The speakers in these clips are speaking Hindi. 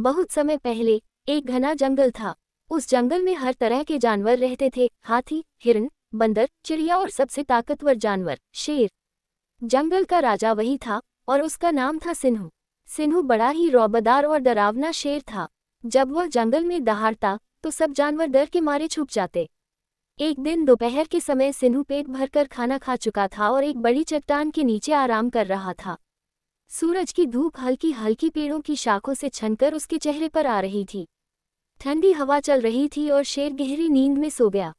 बहुत समय पहले एक घना जंगल था। उस जंगल में हर तरह के जानवर रहते थे, हाथी, हिरन, बंदर, चिड़िया और सबसे ताकतवर जानवर शेर। जंगल का राजा वही था और उसका नाम था सिन्हू। सिन्हू बड़ा ही रौबदार और डरावना शेर था। जब वह जंगल में दहाड़ता तो सब जानवर डर के मारे छुप जाते। एक दिन दोपहर के समय सिन्हू पेट भरकर खाना खा चुका था और एक बड़ी चट्टान के नीचे आराम कर रहा था। सूरज की धूप हल्की हल्की पेड़ों की शाखों से छनकर उसके चेहरे पर आ रही थी। ठंडी हवा चल रही थी और शेर गहरी नींद में सो गया।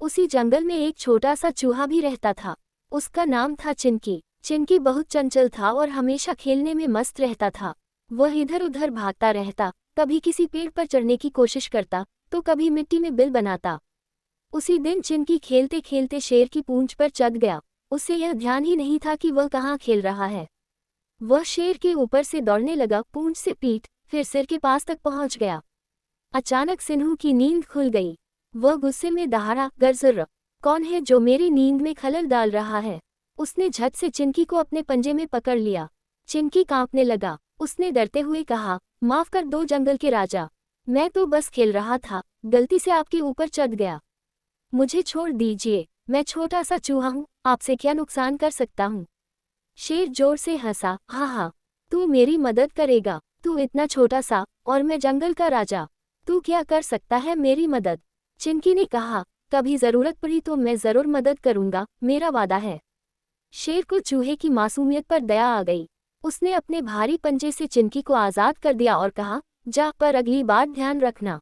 उसी जंगल में एक छोटा सा चूहा भी रहता था। उसका नाम था चिंकी। चिंकी बहुत चंचल था और हमेशा खेलने में मस्त रहता था। वह इधर उधर भागता रहता, कभी किसी पेड़ पर चढ़ने की कोशिश करता तो कभी मिट्टी में बिल बनाता। उसी दिन चिंकी खेलते खेलते शेर की पूंछ पर चढ़ गया। उसे यह ध्यान ही नहीं था कि वह कहाँ खेल रहा है। वह शेर के ऊपर से दौड़ने लगा, पूंछ से पीठ, फिर सिर के पास तक पहुंच गया। अचानक सिन्हू की नींद खुल गई। वह गुस्से में दहाड़ा, गरजुर्र, कौन है जो मेरी नींद में खलल डाल रहा है? उसने झट से चिंकी को अपने पंजे में पकड़ लिया। चिंकी कांपने लगा। उसने डरते हुए कहा, माफ कर दो जंगल के राजा, मैं तो बस खेल रहा था, गलती से आपके ऊपर चढ़ गया। मुझे छोड़ दीजिए, मैं छोटा सा चूहा हूँ, आपसे क्या नुकसान कर सकता हूँ? शेर जोर से हंसा, हाँ, तू मेरी मदद करेगा? तू इतना छोटा सा और मैं जंगल का राजा, तू क्या कर सकता है मेरी मदद? चिंकी ने कहा, कभी जरूरत पड़ी तो मैं जरूर मदद करूंगा, मेरा वादा है। शेर को चूहे की मासूमियत पर दया आ गई। उसने अपने भारी पंजे से चिंकी को आजाद कर दिया और कहा, जा, पर अगली बार ध्यान रखना।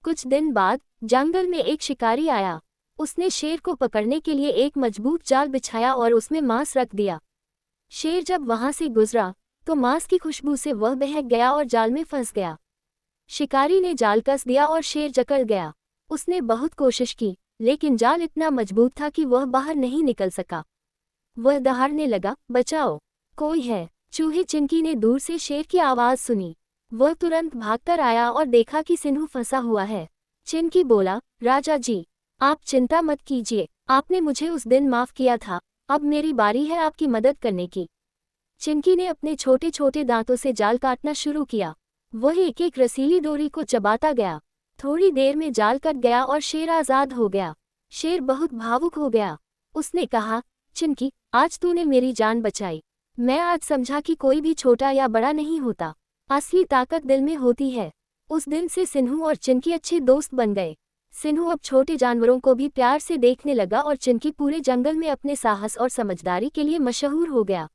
कुछ दिन बाद जंगल में एक शिकारी आया। उसने शेर को पकड़ने के लिए एक मजबूत जाल बिछाया और उसमें मांस रख दिया। शेर जब वहां से गुजरा तो मांस की खुशबू से वह बहक गया और जाल में फंस गया। शिकारी ने जाल कस दिया और शेर जकड़ गया। उसने बहुत कोशिश की, लेकिन जाल इतना मजबूत था कि वह बाहर नहीं निकल सका। वह दहाड़ने लगा, बचाओ, कोई है? चूहे चिंकी ने दूर से शेर की आवाज सुनी। वह तुरंत भागकर आया और देखा कि सिन्हू फंसा हुआ है। चिंकी बोला, राजा जी, आप चिंता मत कीजिए, आपने मुझे उस दिन माफ किया था, अब मेरी बारी है आपकी मदद करने की। चिंकी ने अपने छोटे छोटे दांतों से जाल काटना शुरू किया। वह एक एक रसीली डोरी को चबाता गया। थोड़ी देर में जाल कट गया और शेर आजाद हो गया। शेर बहुत भावुक हो गया। उसने कहा, चिंकी, आज तूने मेरी जान बचाई। मैं आज समझा कि कोई भी छोटा या बड़ा नहीं होता, असली ताकत दिल में होती है। उस दिन से सिन्हू और चिंकी अच्छे दोस्त बन गए। सिन्हू अब छोटे जानवरों को भी प्यार से देखने लगा और चिंकी पूरे जंगल में अपने साहस और समझदारी के लिए मशहूर हो गया।